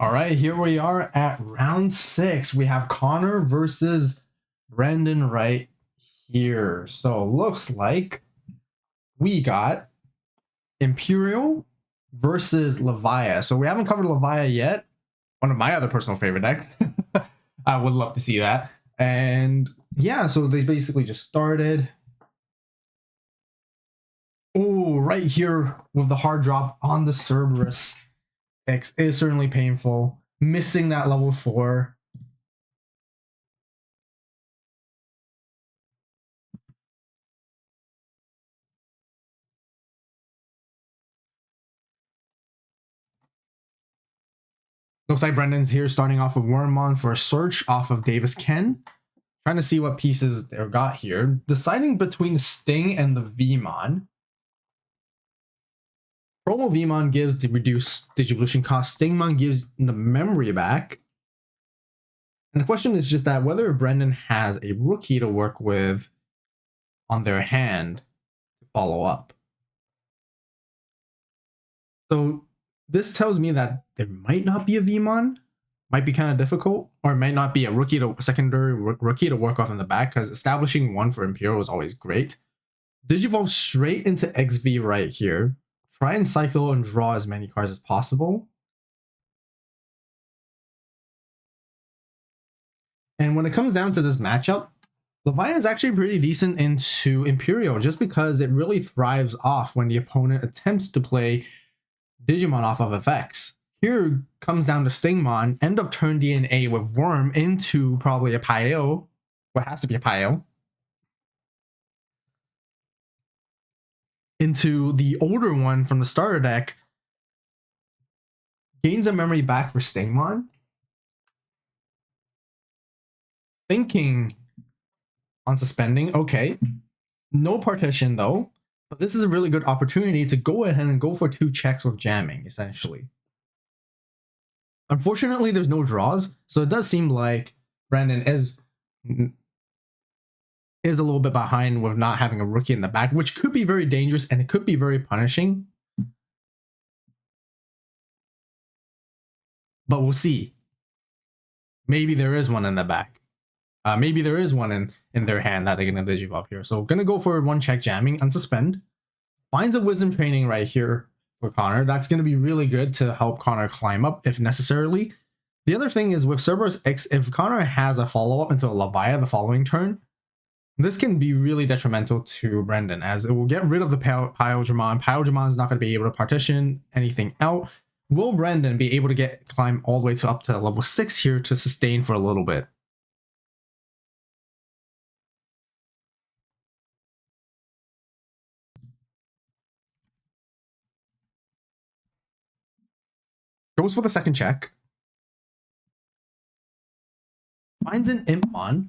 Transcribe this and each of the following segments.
All right, here we are at round 6. We have Connor versus Brendan right here. So looks like we got Imperial versus Levia. So we haven't covered Levia yet. One of my other personal favorite decks. I would love to see that. And yeah, so they basically just started. Oh, right here with the hard drop on the Cerberus X is certainly painful. Missing that level 4. Looks like Brendan's here starting off with Wormmon for a search off of Davis Ken. Trying to see what pieces they've got here. Deciding between Sting and the Vmon. Promo Vmon gives the reduced Digivolution cost. Stingmon gives the memory back. And the question is just that whether Brendan has a rookie to work with on their hand to follow up. So this tells me that there might not be a Vmon. Might be kind of difficult, or it might not be a rookie to secondary rookie to work off in the back, because establishing one for Imperial is always great. Digivolve straight into XV right here. Try and cycle and draw as many cards as possible. And when it comes down to this matchup, Levia is actually pretty decent into Imperial, just because it really thrives off when the opponent attempts to play Digimon off of effects. Here comes down to Stingmon, end of turn DNA with Worm into probably a Pio. What has to be a Pio. Into the older one from the starter deck. Gains a memory back for Stingmon. Thinking on suspending, okay. No partition though, but this is a really good opportunity to go ahead and go for 2 checks with jamming, essentially. Unfortunately, there's no draws, so it does seem like Brandon is a little bit behind with not having a rookie in the back, which could be very dangerous and it could be very punishing. But we'll see. Maybe there is one in the back. Maybe there is one in their hand that they're going to digivolve here. So going to go for 1 check jamming, unsuspend. Finds a wisdom training right here for Connor. That's going to be really good to help Connor climb up if necessarily. The other thing is with Cerberus X, if Connor has a follow-up into a Levia the following turn, this can be really detrimental to Brendan, as it will get rid of the Imperialdramon. Imperialdramon is not going to be able to partition anything out. Will Brendan be able to climb all the way to up to level 6 here to sustain for a little bit? Goes for the second check. Finds an Impmon.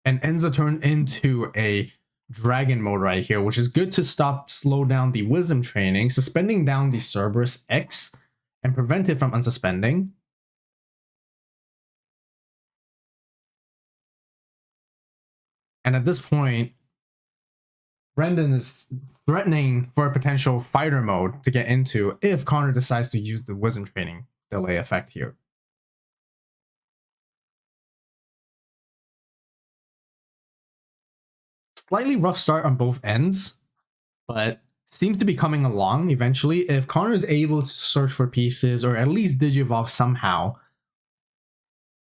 And ends the turn into a Dragon mode right here, which is good to slow down the Wisdom training, suspending down the Cerberus X, and prevent it from unsuspending. And at this point, Brendan is threatening for a potential fighter mode to get into if Connor decides to use the Wisdom training delay effect here. Slightly rough start on both ends, but seems to be coming along eventually. If Connor is able to search for pieces or at least digivolve somehow,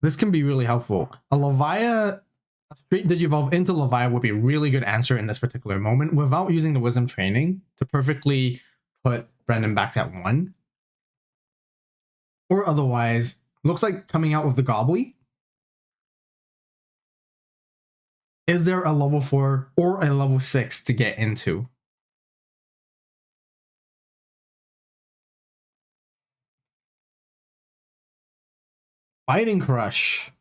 this can be really helpful. A straight digivolve into Levia would be a really good answer in this particular moment without using the Wisdom training to perfectly put Brendan back at 1. Or otherwise, looks like coming out with the Gobbly. Is there a level 4 or a level 6 to get into? Biting Crush.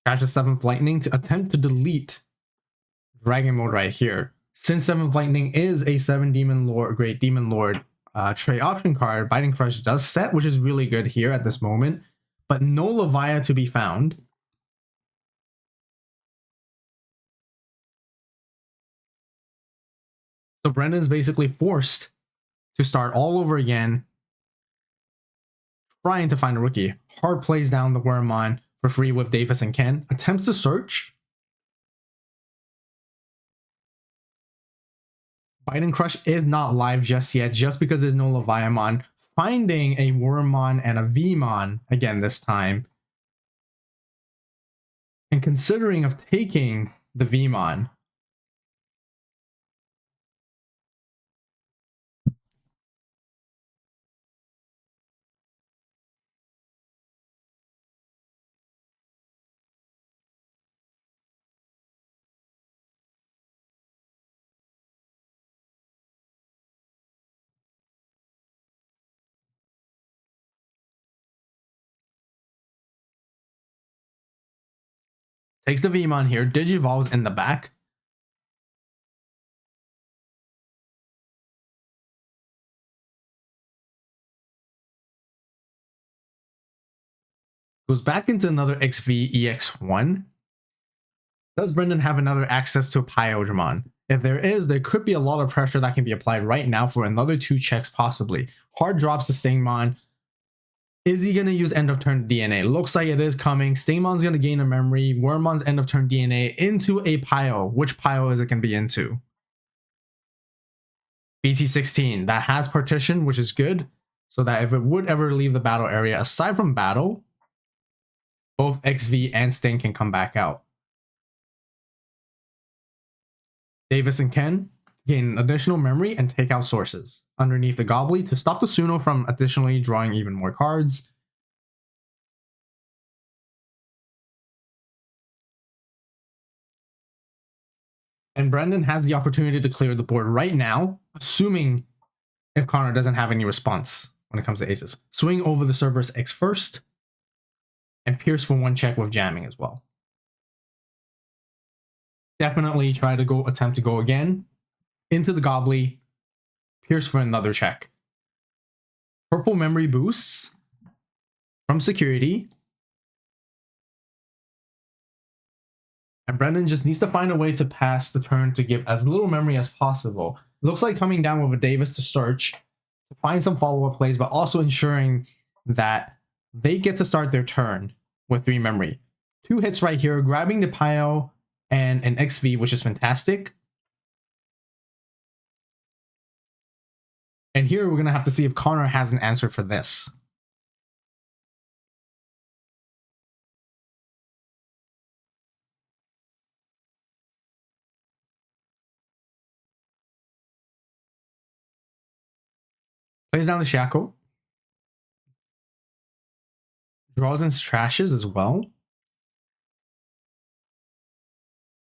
Catch a 7th Lightning to attempt to delete Dragon mode right here. Since 7th Lightning is a 7 Demon Lord, Great Demon Lord trade option card, Biting Crush does set, which is really good here at this moment. But no Levia to be found. So Brendan's basically forced to start all over again, trying to find a rookie. Hard plays down the Wormmon for free with Davis and Ken. Attempts to search. Bite and Crush is not live just yet, just because there's no Leviamon. Finding a Wormmon and a Vmon again this time. And considering of taking the Vmon. Takes the Vmon here, Digivolves in the back. Goes back into another XV EX1. Does Brendan have another access to a Imperialdramon? If there is, there could be a lot of pressure that can be applied right now for another 2 checks possibly. Hard drops to Stingmon. Is he going to use end of turn DNA? Looks like it is coming. Stingmon's going to gain a memory. Wormmon's end of turn DNA into a pile. Which pile is it going to be into? BT16. That has partition, which is good. So that if it would ever leave the battle area, aside from battle, both XV and Sting can come back out. Davis and Ken gain additional memory and take out sources underneath the Gobbly to stop the Suno from additionally drawing even more cards. And Brendan has the opportunity to clear the board right now, assuming if Connor doesn't have any response when it comes to aces. Swing over the Cerberus X first, and Pierce for 1 check with jamming as well. Definitely try to attempt to go again into the Gobbly, Pierce for another check. Purple memory boosts from security. And Brendan just needs to find a way to pass the turn to give as little memory as possible. Looks like coming down with a Davis to search, to find some follow-up plays, but also ensuring that they get to start their turn with 3 memory. 2 hits right here, grabbing the pile and an XV, which is fantastic. And here we're going to have to see if Connor has an answer for this. Plays down the Shackle. Draws in trashes as well.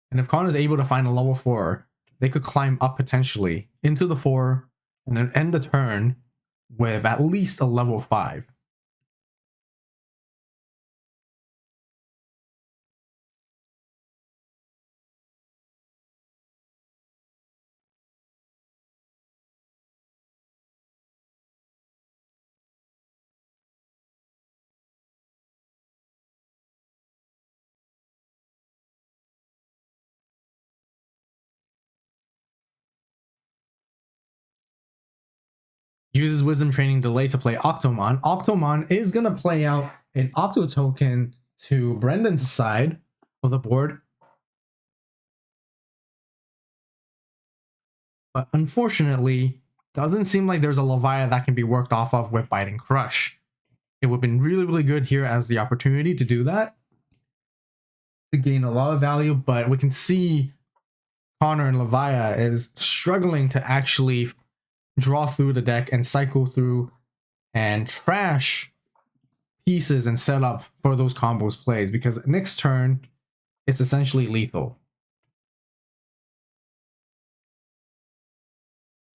And if Connor's able to find a level 4, they could climb up potentially into the 4 and then end the turn with at least a level 5. Uses Wisdom Training Delay to play Octomon. Octomon is going to play out an Octo token to Brendan's side of the board. But unfortunately, doesn't seem like there's a Leviathan that can be worked off of with Bite and Crush. It would have been really, really good here as the opportunity to do that, to gain a lot of value, but we can see Connor and Leviathan is struggling to actually draw through the deck and cycle through and trash pieces and set up for those combos plays, because next turn it's essentially lethal.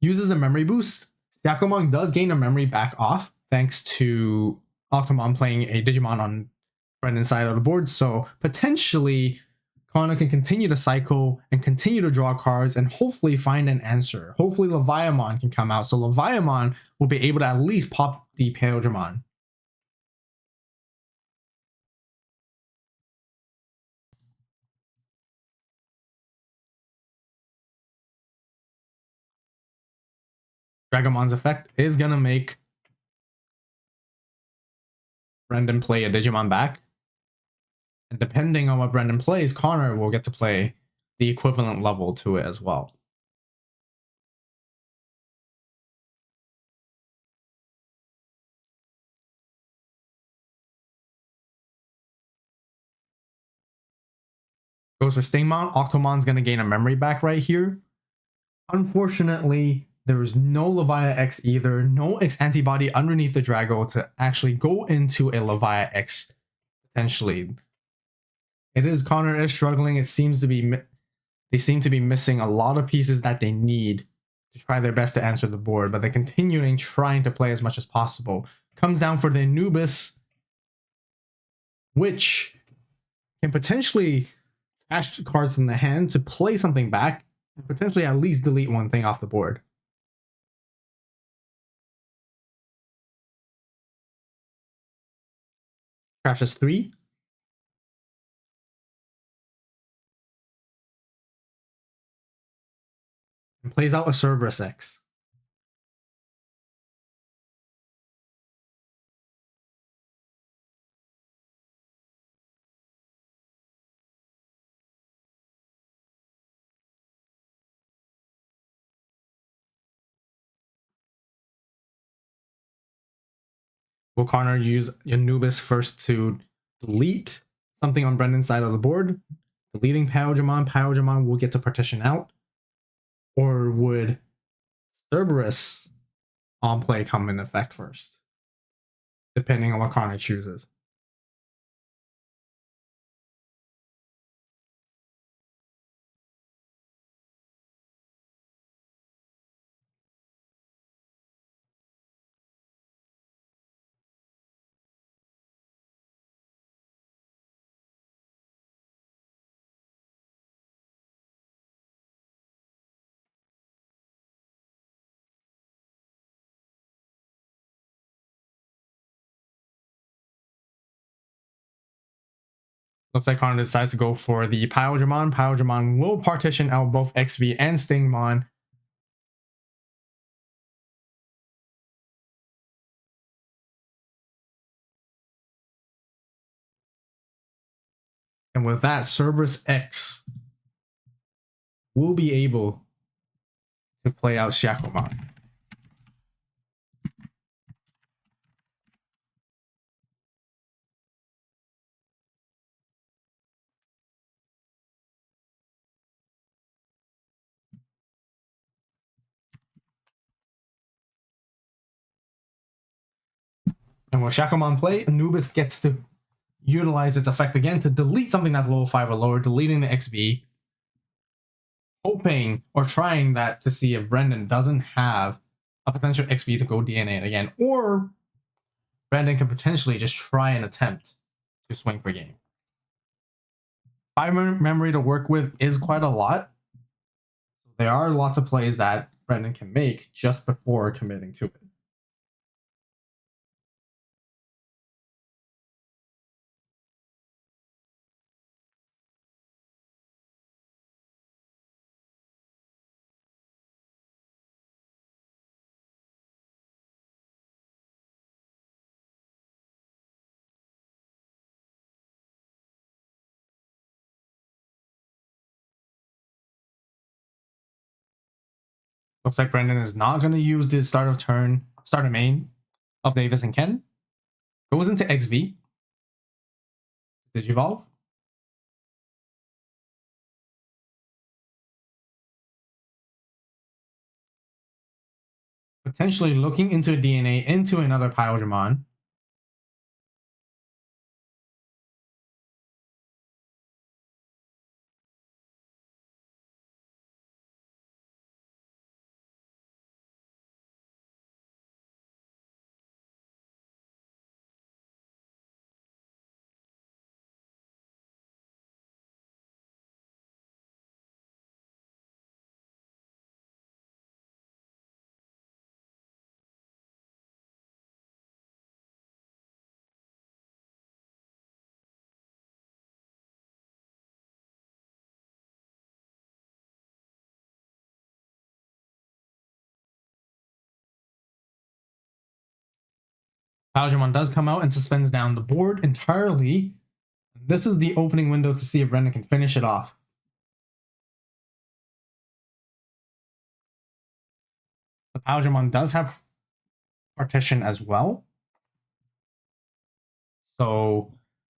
Uses the memory boost. Yakomon does gain a memory back off thanks to Octomon playing a Digimon on Brendan's side of the board, so potentially Connor can continue to cycle and continue to draw cards and hopefully find an answer. Hopefully Leviamon can come out, so Leviamon will be able to at least pop the Imperialdramon. Dragomon's effect is gonna make Brendan play a Digimon back. And depending on what Brendan plays, Connor will get to play the equivalent level to it as well. Goes for Stingmon. Octomon's going to gain a memory back right here. Unfortunately, there is no Levia X either. No X antibody underneath the Drago to actually go into a Levia X potentially. Connor is struggling. It seems to be they seem to be missing a lot of pieces that they need to try their best to answer the board, but they're continuing trying to play as much as possible. Comes down for the Anubis, which can potentially cash cards in the hand to play something back and potentially at least delete one thing off the board. Crashes 3. And plays out a Cerberus X. Will Connor use Anubis first to delete something on Brendan's side of the board? Deleting Pyojamon, Pyojamon will get to partition out. Or would Cerberus on play come in effect first? Depending on what Connor chooses. Looks like Connor decides to go for the Pyojamon. Pyojamon will partition out both XV and Stingmon. And with that, Cerberus X will be able to play out Shakomon. And when Shakomon play, Anubis gets to utilize its effect again to delete something that's level 5 or lower, deleting the XV, hoping or trying that to see if Brendan doesn't have a potential XV to go DNA again, or Brendan can potentially just try and attempt to swing for game. 5 memory to work with is quite a lot. There are lots of plays that Brendan can make just before committing to it. Looks like Brendan is not going to use the start of main of Davis and Ken. Goes into XV. Digivolve. Potentially looking into a DNA into another Pyojamon. Leviamon does come out and suspends down the board entirely. This is the opening window to see if Brendan can finish it off. The Leviamon does have partition as well. So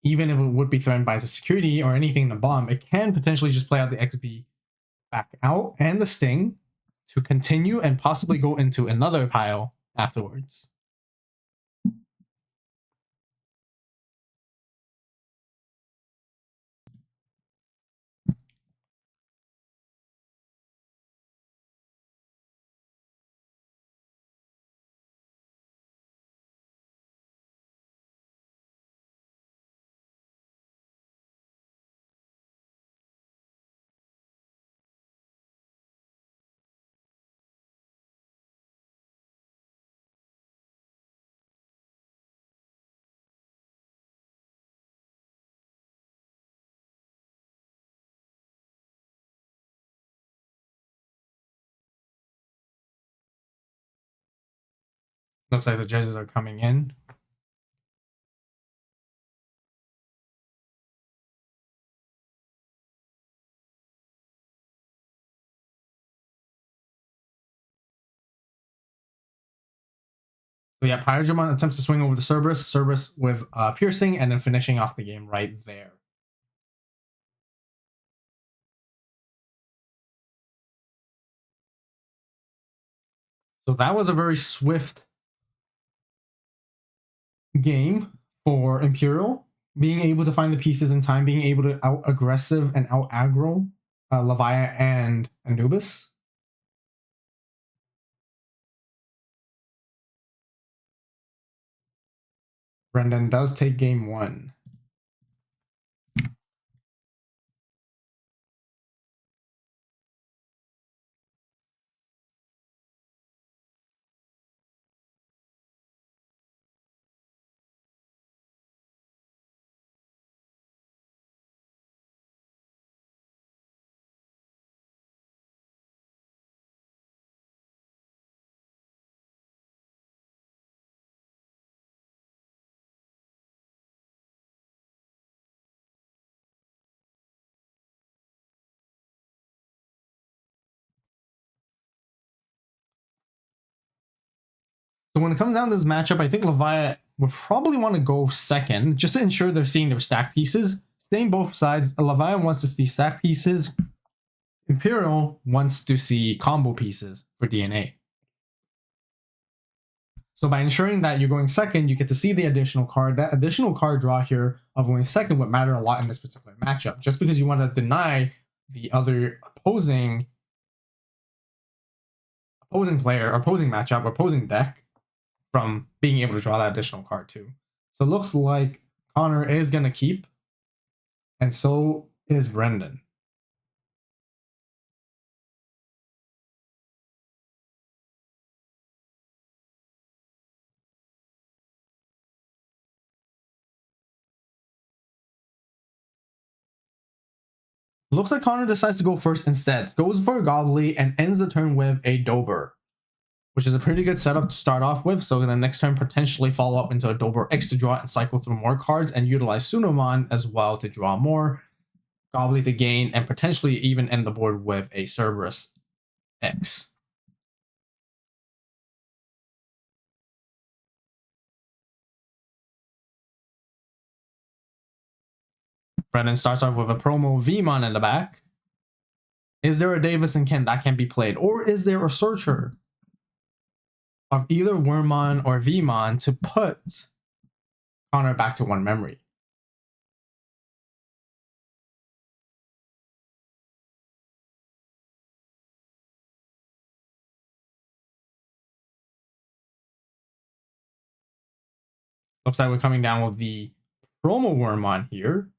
even if it would be threatened by the security or anything in the bomb, it can potentially just play out the XP back out and the sting to continue and possibly go into another pile afterwards. Looks like the judges are coming in. So yeah, Pyrodramon attempts to swing over the Cerberus, Cerberus with piercing, and then finishing off the game right there. So that was a very swift game for Imperial, being able to find the pieces in time, being able to out aggressive and out aggro Leviathan and Anubis. Brendan does take game one. So when it comes down to this matchup, I think Leviathan would probably want to go second, just to ensure they're seeing their stack pieces. Staying both sides, Leviathan wants to see stack pieces. Imperial wants to see combo pieces for DNA. So by ensuring that you're going second, you get to see the additional card. That additional card draw here of going second would matter a lot in this particular matchup. Just because you want to deny the other opposing player, or opposing matchup, or opposing deck from being able to draw that additional card too. So it looks like Connor is going to keep, and so is Brendan. Looks like Connor decides to go first instead. Goes for a Gobbly and ends the turn with a Dober, which is a pretty good setup to start off with. So the next turn potentially follow up into a Dober X to draw and cycle through more cards, and utilize Sunomon as well to draw more, Gobbly to gain, and potentially even end the board with a Cerberus X. Brendan starts off with a promo Vmon in the back. Is there a Davis and Ken that can be played? Or is there a searcher of either Wormmon or Vmon to put Connor back to one memory? Looks like we're coming down with the promo Wormmon here,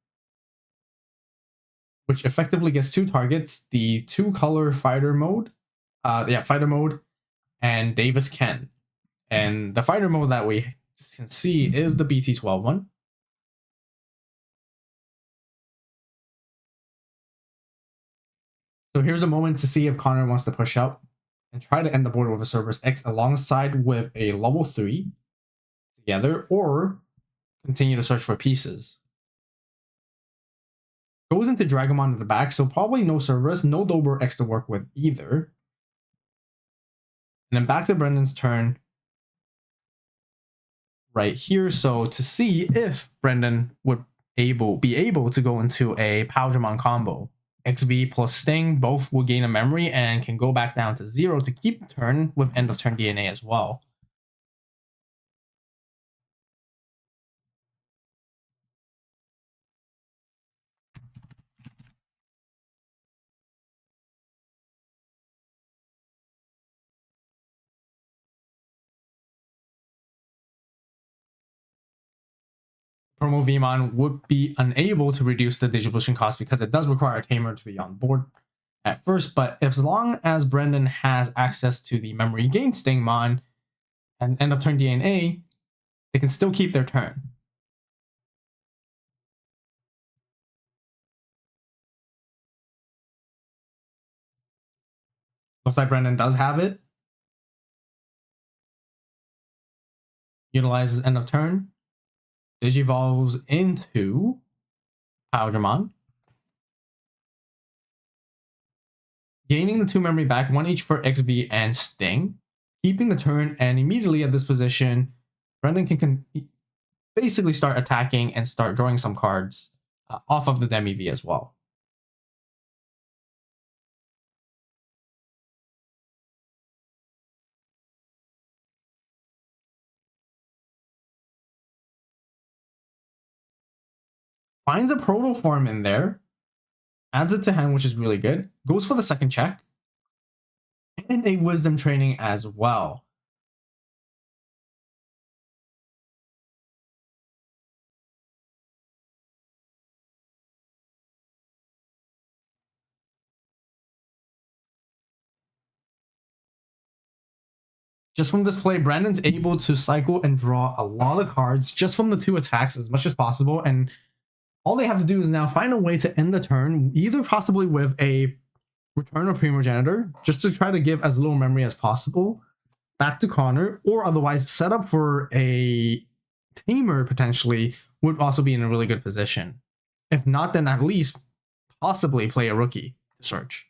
which effectively gets two targets, the two-color fighter mode, fighter mode, and Davis Ken. And the fighter mode that we can see is the BT12 one. So here's a moment to see if Connor wants to push up and try to end the board with a Cerberus X alongside with a level 3 to together or continue to search for pieces. Goes into Dragamon at the back, so probably no Cerberus, no Dober X to work with either. And then back to Brendan's turn right here. So to see if Brendan would be able to go into a Imperialdramon combo. XV plus Sting, both will gain a memory and can go back down to 0 to keep the turn with end of turn DNA as well. Promo Vmon would be unable to reduce the Digivolution cost because it does require a Tamer to be on board at first, but as long as Brendan has access to the memory gain Stingmon and end of turn DNA, they can still keep their turn. Looks like Brendan does have it. Utilizes end of turn. Digivolves into Imperialdramon. Gaining the 2 memory back, 1 each for XV and Sting. Keeping the turn, and immediately at this position, Brendan can basically start attacking and start drawing some cards off of the Demi V as well. Finds a Protoform in there, adds it to hand, which is really good. Goes for the second check, and a Wisdom Training as well. Just from this play, Brandon's able to cycle and draw a lot of cards just from the 2 attacks as much as possible, and all they have to do is now find a way to end the turn, either possibly with a Return of Primogenitor, just to try to give as little memory as possible back to Connor, or otherwise set up for a Tamer potentially would also be in a really good position. If not, then at least possibly play a rookie to search.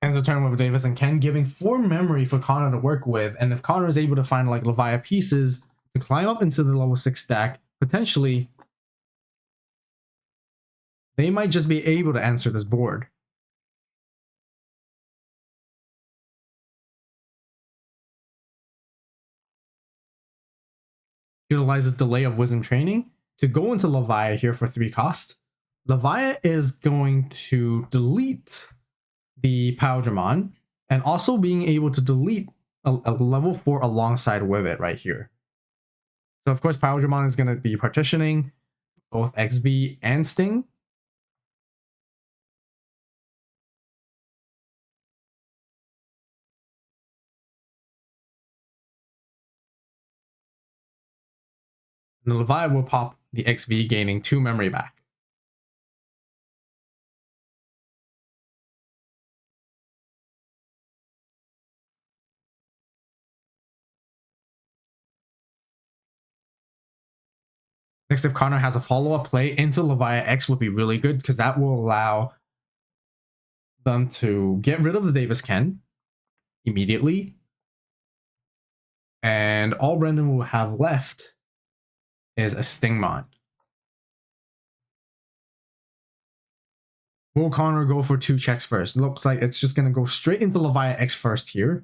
Ends the turn with Davis and Ken, giving 4 memory for Connor to work with. And if Connor is able to find like Leviathan pieces to climb up into the level 6 stack, potentially they might just be able to answer this board. Utilizes Delay of Wisdom Training to go into Leviathan here for 3 cost. Leviathan is going to delete the Imperialdramon and also being able to delete a level 4 alongside with it right here. So of course Imperialdramon is going to be partitioning both XB and Sting. And the Leviathan will pop the XV, gaining 2 memory back. Next, if Connor has a follow-up play into Leviathan X would be really good because that will allow them to get rid of the Davis Ken immediately. And all Brendan will have left is a Stingmon. Will Connor go for 2 checks first? Looks like it's just going to go straight into Leviathan X first here.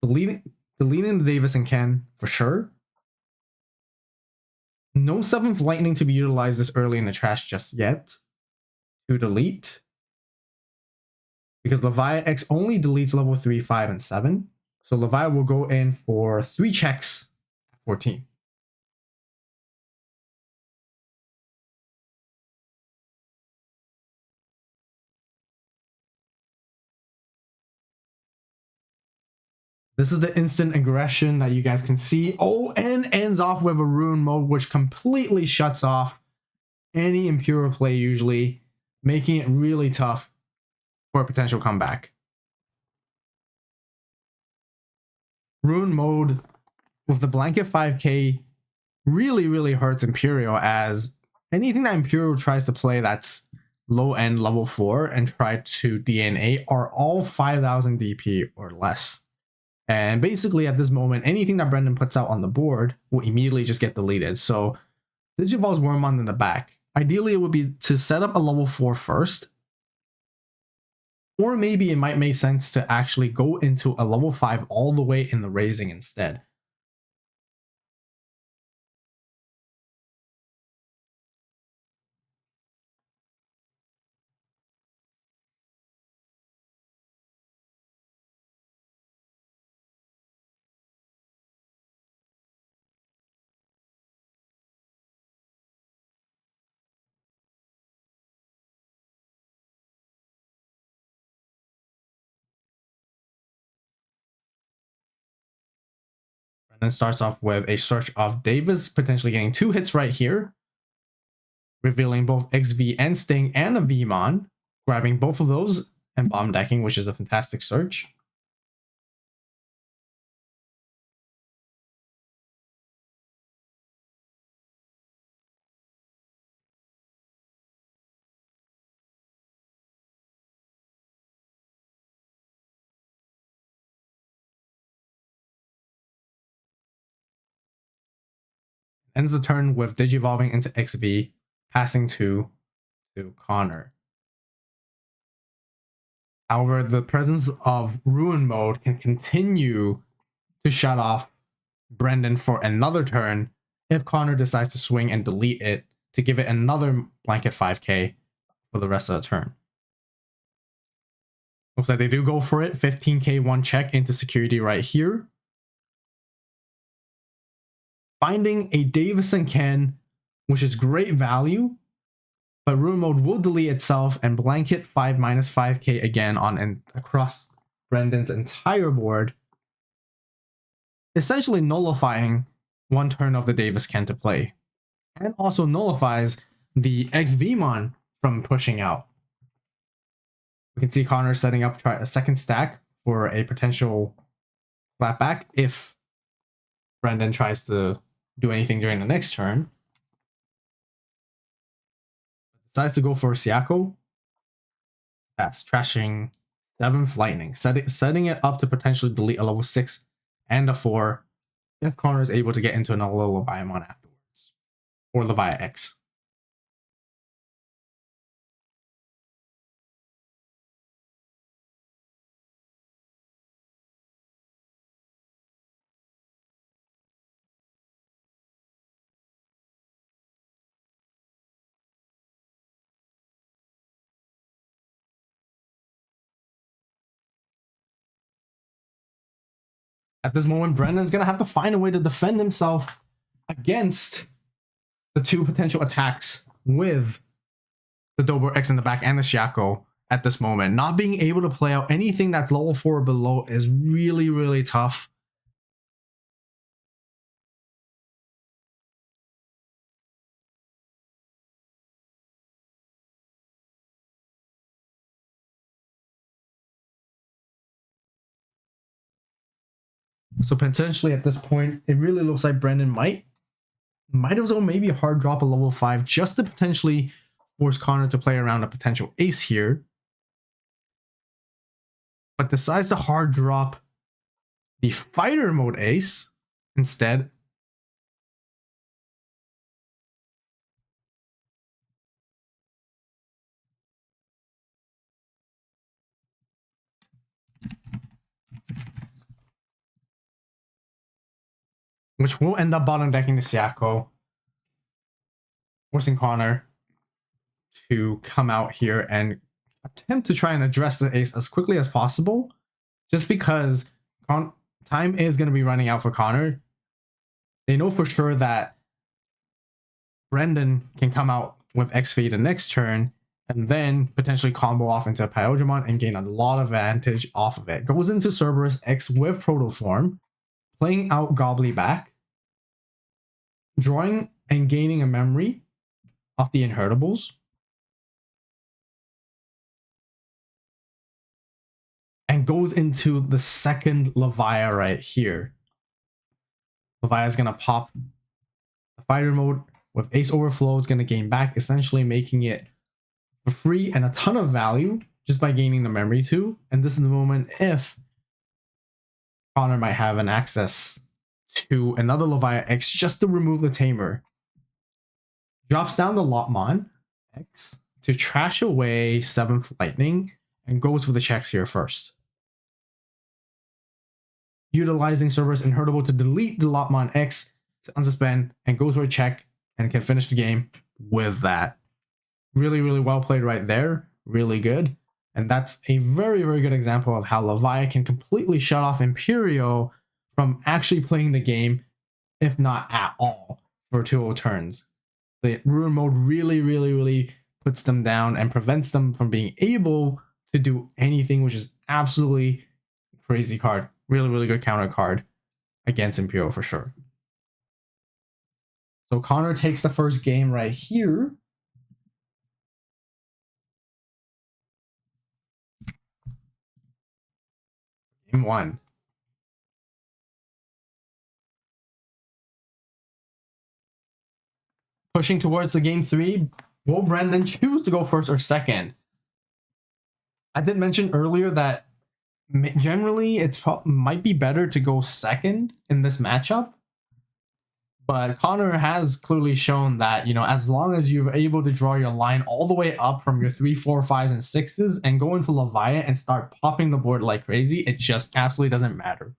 Deleting the Davis and Ken for sure. No 7th lightning to be utilized this early in the trash just yet. To delete. Because Leviathan X only deletes level 3, 5, and 7. So Leviathan will go in for 3 checks at 14. This is the instant aggression that you guys can see. Oh, and ends off with a rune mode, which completely shuts off any Imperial play usually, making it really tough for a potential comeback. Rune mode with the blanket 5k really hurts Imperial, as anything that Imperial tries to play that's low end level 4 and try to DNA are all 5000 DP or less. And basically at this moment, anything that Brendan puts out on the board will immediately just get deleted. So Digivolve's Wormmon in the back. Ideally, it would be to set up a level 4 first. Or maybe it might make sense to actually go into a level 5 all the way in the raising instead. Brendan starts off with a search of Davis, potentially getting 2 hits right here, revealing both XV and Sting and a Vmon, grabbing both of those and bomb decking, which is a fantastic search. Ends the turn with Digivolving into XV, passing to Connor. However, the presence of Ruin Mode can continue to shut off Brendan for another turn if Connor decides to swing and delete it to give it another blanket 5k for the rest of the turn. Looks like they do go for it. 15k one check into security right here. Finding a Davison Ken, which is great value, but Ruin Mode will delete itself and blanket 5 minus 5k again on and across Brendan's entire board, essentially nullifying one turn of the Davis Ken to play, and also nullifies the XVmon from pushing out. We can see Connor setting up a second stack for a potential flatback if Brendan tries to do anything during the next turn. Decides to go for Siako. That's trashing 7th Lightning, setting it up to potentially delete a level 6 and a 4 if Connor is able to get into another Leviamon afterwards. Or Leviathan X. At this moment, Brendan's going to have to find a way to defend himself against the 2 potential attacks with the Dobro X in the back and the Siako at this moment. Not being able to play out anything that's level 4 or below is really tough. So potentially at this point, it really looks like Brendan might as well maybe hard drop a level 5 just to potentially force Connor to play around a potential ace here. But decides to hard drop the fighter mode ace instead. Which will end up bottom decking the Siako. forcing Connor to come out here and attempt to try and address the ace as quickly as possible, just because time is going to be running out for Connor. They know for sure that Brendan can come out with X Fade the next turn and then potentially combo off into Imperialdramon and gain a lot of advantage off of it. Goes into Cerberus X with Protoform, playing out Gobbly back, drawing and gaining a memory off the Inheritables, and goes into the second Levia right here. Levia is going to pop the fighter mode with Ace Overflow, is going to gain back, essentially making it for free and a ton of value just by gaining the memory too. And this is the moment if Connor might have an access to another Levia X just to remove the Tamer. Drops down the Leviamon X to trash away 7th Lightning and goes for the checks here first. Utilizing Cerberus Inheritable to delete the Leviamon X to unsuspend and goes for a check and can finish the game with that. Really, really well played right there. Really good. And that's a very, very good example of how Levia can completely shut off Imperial from actually playing the game, if not at all, for 2 turns. The Ruin Mode really, really, really puts them down and prevents them from being able to do anything, which is absolutely crazy card. Really, really good counter card against Imperial for sure. So Connor takes the first game right here. Game 1. Pushing towards the game 3, will Brendan choose to go first or second? I did mention earlier that generally it's might be better to go second in this matchup, but Connor has clearly shown that, you know, as long as you're able to draw your line all the way up from your 3, 4, 5s, and 6s and go into Levia and start popping the board like crazy, it just absolutely doesn't matter.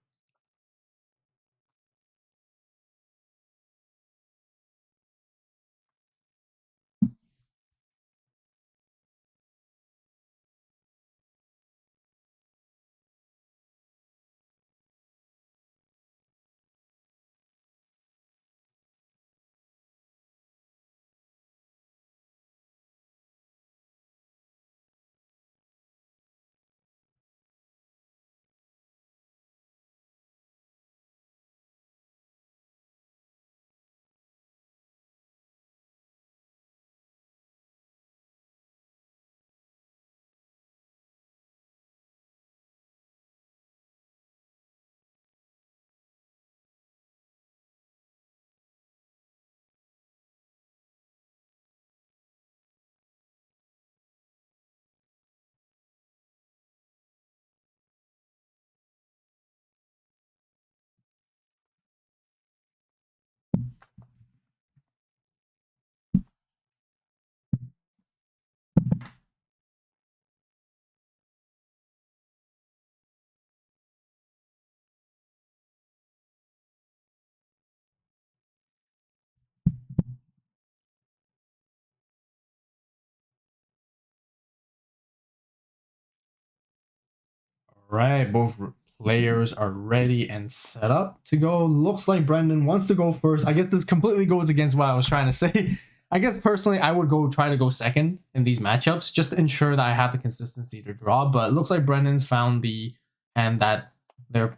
Right, both players are ready and set up to go. Looks like Brendan wants to go first. I guess this completely goes against what I was trying to say. I guess personally, I would try to go second in these matchups just to ensure that I have the consistency to draw. But it looks like Brendan's found the hand that they're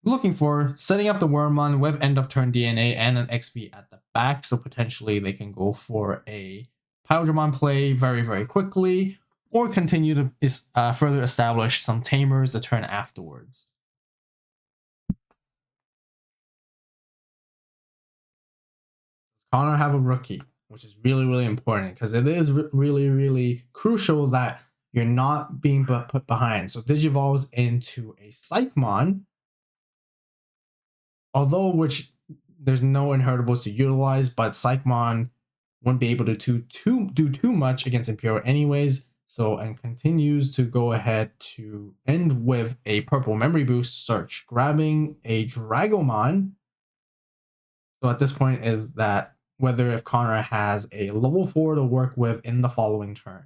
looking for, setting up the Wormmon with end of turn DNA and an XP at the back. So potentially they can go for a Imperialdramon play very, very quickly, or continue to further establish some Tamers the turn afterwards. Connor have a rookie, which is really, really important because it is really, really crucial that you're not being put behind. So Digivolves into a Psychmon, although which there's no inheritables to utilize, but Psychmon wouldn't be able to do too much against Imperial anyways. So, and continues to go ahead to end with a purple memory boost search, grabbing a Dragomon. So at this point is that whether if Connor has a level 4 to work with in the following turn.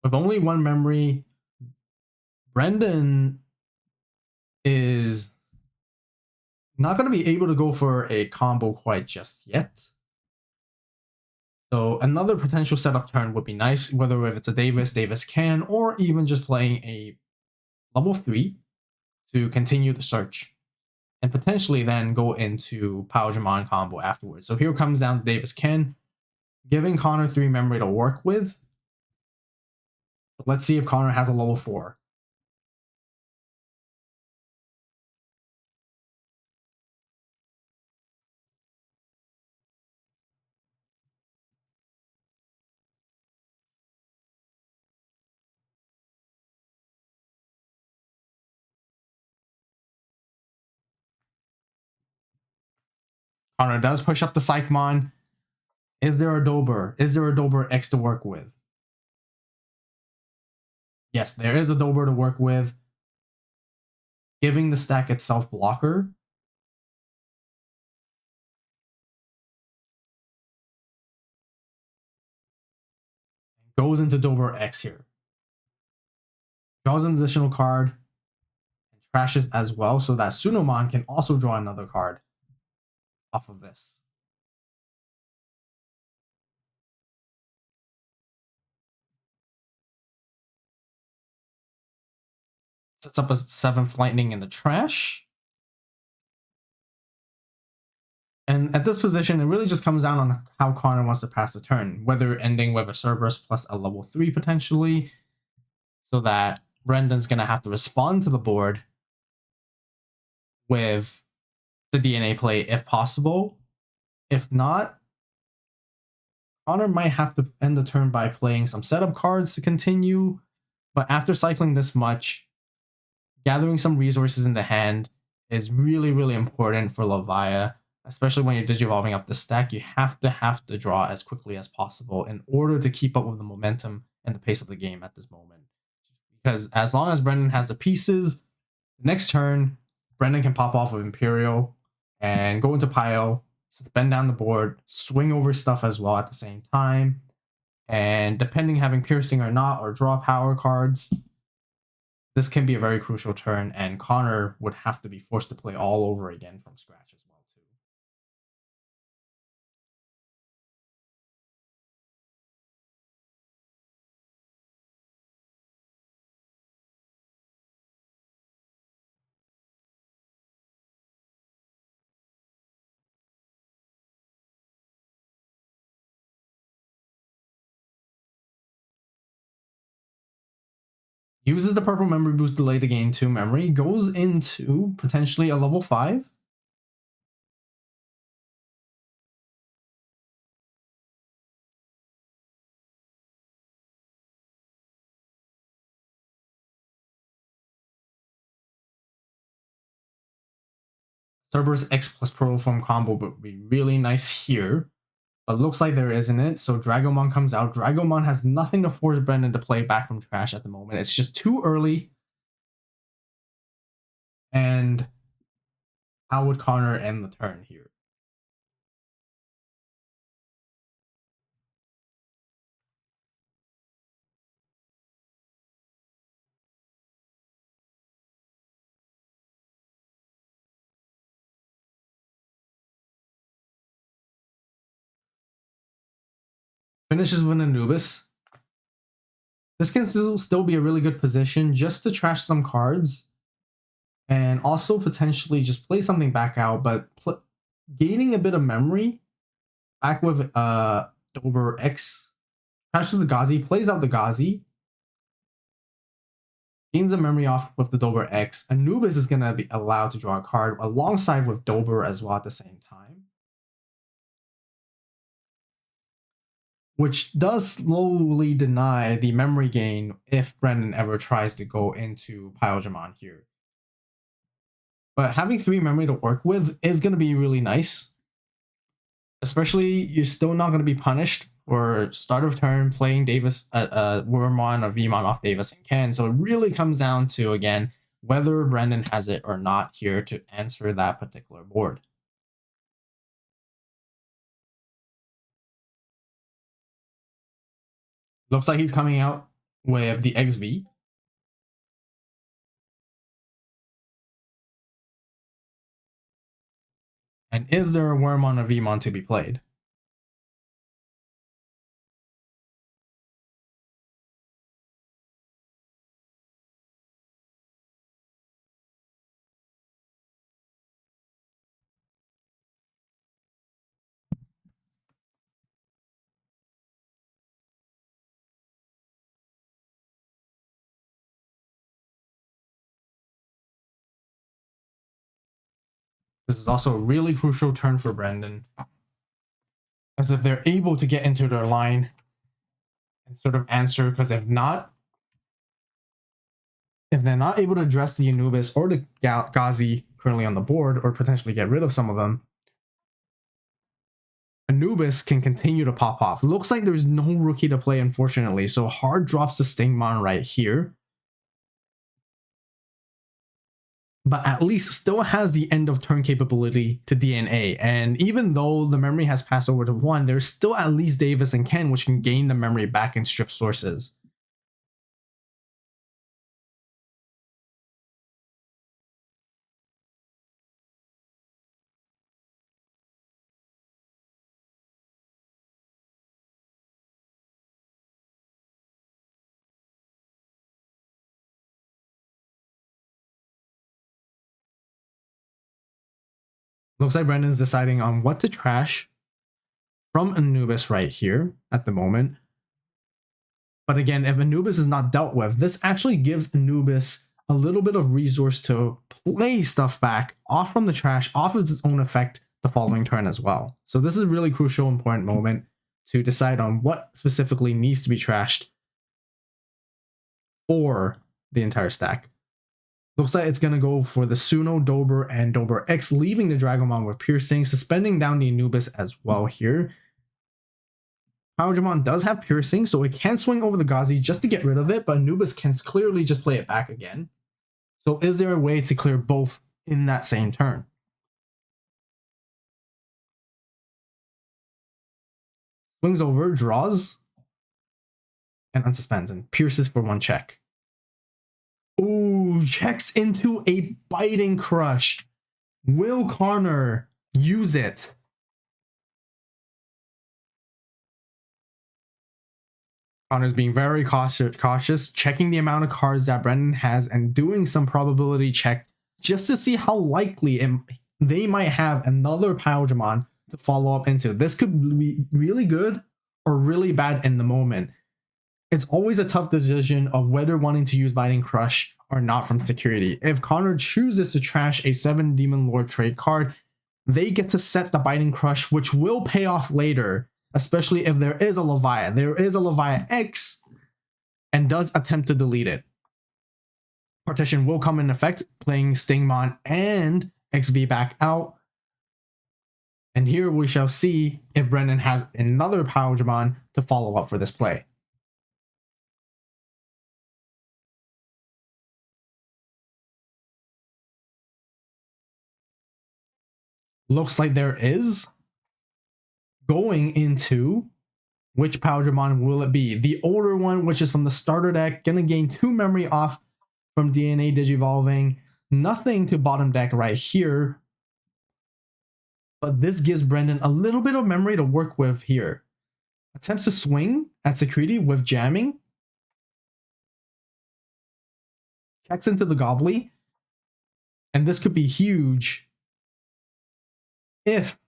With only one memory, Brendan is not going to be able to go for a combo quite just yet. So another potential setup turn would be nice, whether if it's a Davis can, or even just playing a level 3 to continue the search and potentially then go into Imperialdramon combo afterwards. So here comes down to Davis can, giving Connor 3 memory to work with. Let's see if Connor has a level 4. Connor does push up the Psychmon. Is there a Dober? Is there a Dober X to work with? Yes, there is a Dober to work with, giving the stack itself blocker. Goes into Dober X here. Draws an additional card and trashes as well, so that Sunomon can also draw another card off of this. Sets up a 7th Lightning in the trash. And at this position, it really just comes down on how Connor wants to pass the turn, whether ending with a Cerberus plus a level 3 potentially, so that Brendan's going to have to respond to the board with the DNA play if possible. If not, Connor might have to end the turn by playing some setup cards to continue, but after cycling this much, gathering some resources in the hand is really, really important for Levia, especially when you're digivolving up the stack. You have to draw as quickly as possible in order to keep up with the momentum and the pace of the game at this moment. Because as long as Brendan has the pieces, the next turn, Brendan can pop off of Imperial and go into pile, bend down the board, swing over stuff as well at the same time. And depending having piercing or not, or draw power cards, this can be a very crucial turn, and Connor would have to be forced to play all over again from scratch as well too. Uses the purple memory boost delay to gain 2 memory, goes into potentially a level 5. Cerberus X plus Protoform combo would be really nice here, but looks like there isn't it, so Dragomon comes out. Dragomon has nothing to force Brendan to play back from trash at the moment. It's just too early. And how would Connor end the turn here? Finishes with Anubis. This can still be a really good position just to trash some cards and also potentially just play something back out, but gaining a bit of memory back with Dober X, trashes the Gazi, plays out the Gazi, gains a memory off with the Dober X. Anubis is going to be allowed to draw a card alongside with Dober as well at the same time, which does slowly deny the memory gain if Brendan ever tries to go into Imperialdramon here. But having 3 memory to work with is going to be really nice. Especially, you're still not going to be punished for start of turn playing Davis, Wormmon or Vmon off Davis and Ken. So it really comes down to, again, whether Brendan has it or not here to answer that particular board. Looks like he's coming out with the XV. And is there a worm on a Vmon to be played? This is also a really crucial turn for Brendan, as if they're able to get into their line and sort of answer, because if they're not able to address the Anubis or the Ghazi currently on the board, or potentially get rid of some of them, Anubis can continue to pop off. Looks like there's no rookie to play, unfortunately, so hard drops the Stingmon right here. But at least still has the end of turn capability to DNA. And even though the memory has passed over to 1, there's still at least Davis and Ken, which can gain the memory back and strip sources. Looks like Brendan's deciding on what to trash from Anubis right here at the moment. But again, if Anubis is not dealt with, this actually gives Anubis a little bit of resource to play stuff back off from the trash, off of its own effect the following turn as well. So this is a really crucial, important moment to decide on what specifically needs to be trashed for the entire stack. Looks like it's going to go for the Suno, Dober, and Dober X, leaving the Dragomon with Piercing, suspending down the Anubis as well here. Imperialdramon does have Piercing, so it can swing over the Ghazi just to get rid of it, but Anubis can clearly just play it back again. So is there a way to clear both in that same turn? Swings over, draws, and unsuspends, and pierces for 1 check. Ooh, checks into a Biting Crush. Will Connor use it? Connor's being very cautious, checking the amount of cards that Brendan has and doing some probability check just to see how likely they might have another Imperialdramon to follow up into. This could be really good or really bad in the moment. It's always a tough decision of whether wanting to use Biting Crush or not from security. If Connor chooses to trash a 7 Demon Lord trade card, they get to set the Biting Crush, which will pay off later, especially if there is a Leviathan. There is a Leviathan X and does attempt to delete it. Partition will come in effect, playing Stingmon and XV back out. And here we shall see if Brendan has another Imperialdramon to follow up for this play. Looks like there is. Going into which Imperialdramon will it be? The older one, which is from the starter deck, gonna gain 2 memory off from DNA Digivolving. Nothing to bottom deck right here. But this gives Brendan a little bit of memory to work with here. Attempts to swing at security with jamming. Checks into the Gobbly. And this could be huge if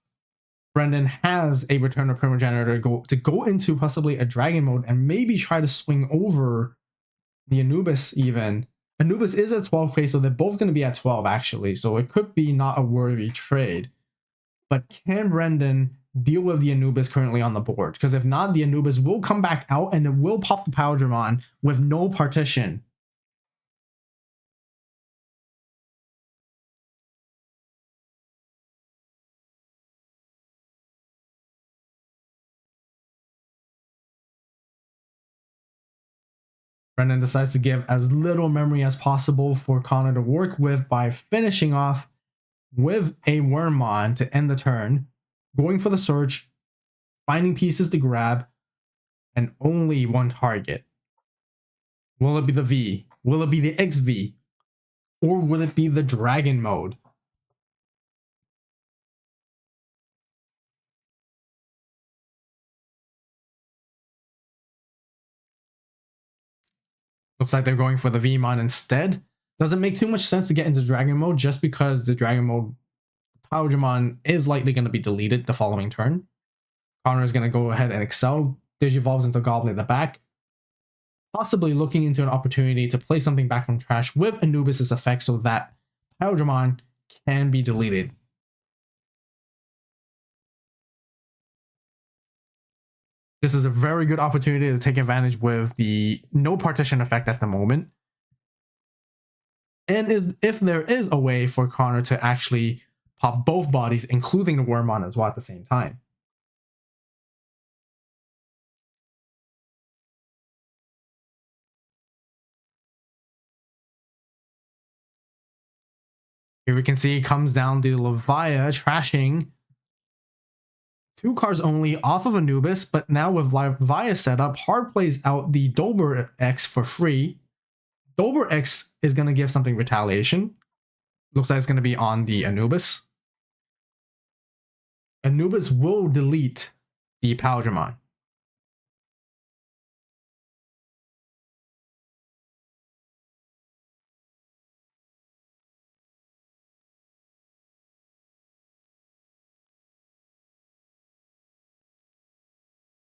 Brendan has a Return of Primogenitor to go into possibly a Dragon mode and maybe try to swing over the Anubis even. Anubis is at 12k, so they're both going to be at 12 actually, so it could be not a worthy trade. But can Brendan deal with the Anubis currently on the board? Because if not, the Anubis will come back out and it will pop the Imperialdramon with no partition. Brendan decides to give as little memory as possible for Connor to work with by finishing off with a Wormmon to end the turn, going for the search, finding pieces to grab, and only one target. Will it be the V? Will it be the XV? Or will it be the Dragon mode? Looks like they're going for the Vmon instead. Doesn't make too much sense to get into Dragon mode just because the Dragon mode Imperialdramon is likely going to be deleted the following turn. Connor is going to go ahead and excel, Digivolves into Goblin in the back, possibly looking into an opportunity to play something back from trash with Anubis' effect so that Imperialdramon can be deleted. This is a very good opportunity to take advantage with the no partition effect at the moment. And if there is a way for Connor to actually pop both bodies, including the Wormmon as well at the same time. Here we can see it comes down the Levia trashing 2 cards only off of Anubis, but now with Levia set up, hard plays out the Dober X for free. Dober X is going to give something retaliation. Looks like it's going to be on the Anubis. Anubis will delete the Imperialdramon.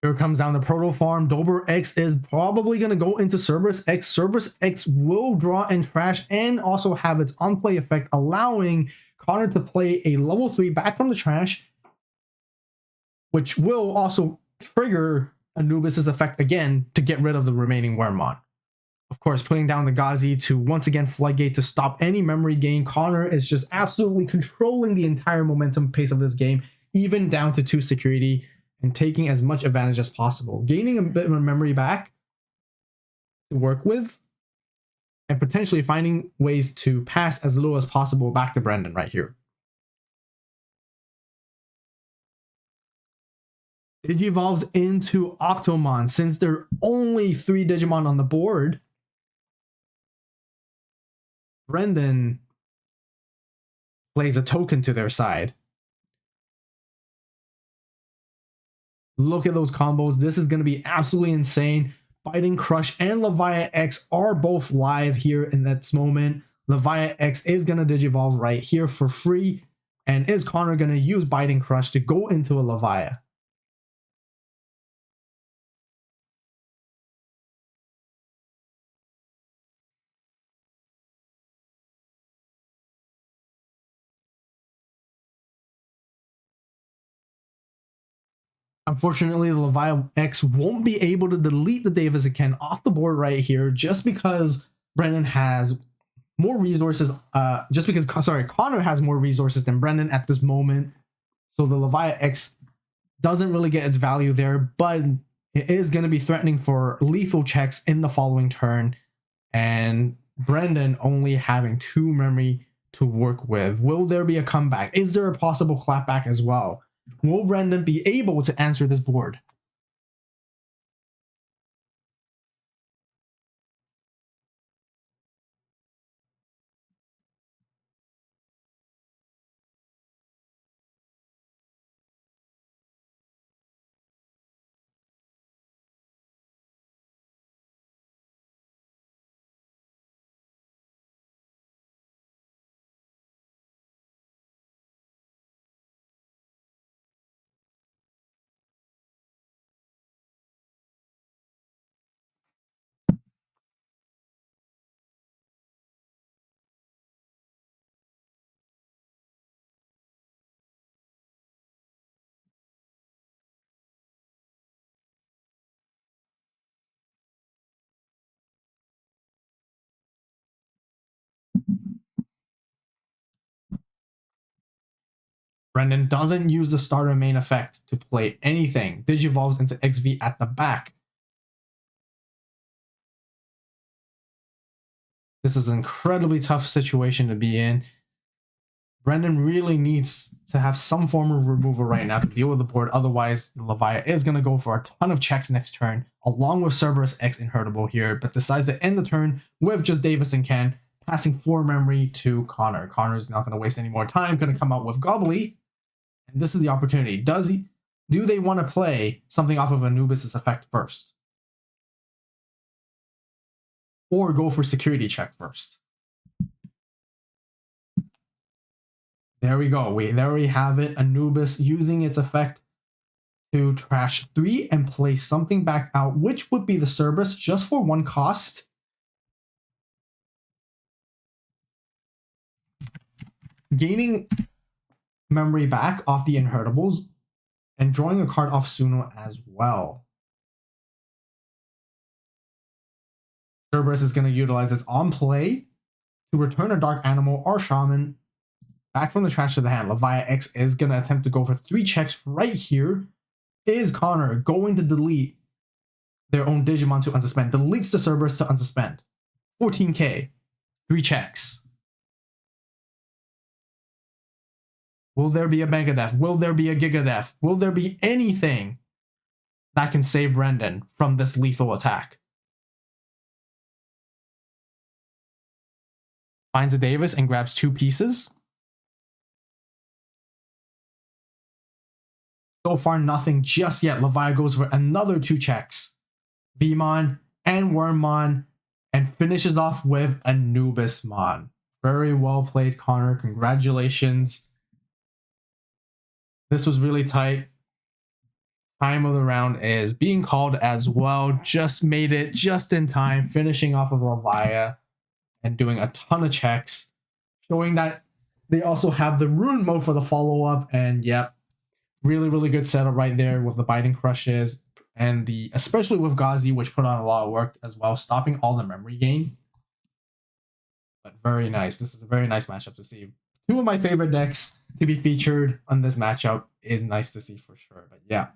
Here comes down the Proto Farm. Dober X is probably going to go into Cerberus X. Cerberus X will draw and trash and also have its on-play effect, allowing Connor to play a level 3 back from the trash, which will also trigger Anubis' effect again to get rid of the remaining Wormmon. Of course, putting down the Ghazi to once again Floodgate to stop any memory gain. Connor is just absolutely controlling the entire momentum pace of this game, even down to 2 security, and taking as much advantage as possible, gaining a bit of memory back to work with, and potentially finding ways to pass as little as possible back to Brendan right here. Digivolves into Octomon. Since there are only 3 Digimon on the board, Brendan plays a token to their side. Look at those combos. This is going to be absolutely insane. Biting Crush and Levia X are both live here in this moment. Levia X is going to Digivolve right here for free. And is Connor going to use Biting Crush to go into a Levia? Unfortunately, the Levia X won't be able to delete the Davis-Ken off the board right here just because Brendan has more resources. Connor has more resources than Brendan at this moment. So the Levia X doesn't really get its value there, but it is going to be threatening for lethal checks in the following turn. And Brendan only having 2 memory to work with. Will there be a comeback? Is there a possible clapback as well? Will Brendan be able to answer this board? Brendan doesn't use the starter main effect to play anything. Digivolves into XV at the back. This is an incredibly tough situation to be in. Brendan really needs to have some form of removal right now to deal with the board. Otherwise, Leviathan is going to go for a ton of checks next turn, along with Cerberus X Inheritable here, but decides to end the turn with just Davis and Ken, passing 4 memory to Connor. Connor's not going to waste any more time, going to come out with Gobbly, and this is the opportunity. Do they want to play something off of Anubis' effect first? Or go for security check first? There we go. There we have it. Anubis using its effect to trash 3 and play something back out, which would be the Cerberus just for 1 cost. Gaining memory back off the Inheritables and drawing a card off Suno as well. Cerberus is going to utilize this on play to return a Dark Animal or Shaman back from the trash to the hand. Leviathan X is going to attempt to go for 3 checks right here. Is Connor going to delete their own Digimon to unsuspend? Deletes the Cerberus to unsuspend. 14k. 3 checks. Will there be a Megadeth? Will there be a Gigadeth? Will there be anything that can save Brendan from this lethal attack? Finds a Davis and grabs 2 pieces. So far, nothing just yet. Levi goes for another 2 checks. Vmon and Wormmon, and finishes off with Anubismon. Very well played, Connor. Congratulations. This was really tight. Time of the round is being called as well. Just made it just in time, finishing off of Leviathan and doing a ton of checks, showing that they also have the Rune mode for the follow-up. And yep, really, really good setup right there with the Biting Crushes and especially with Ghazi, which put on a lot of work as well, stopping all the memory gain. But very nice. This is a very nice matchup to see. 2 of my favorite decks to be featured on this matchup is nice to see for sure. But yeah,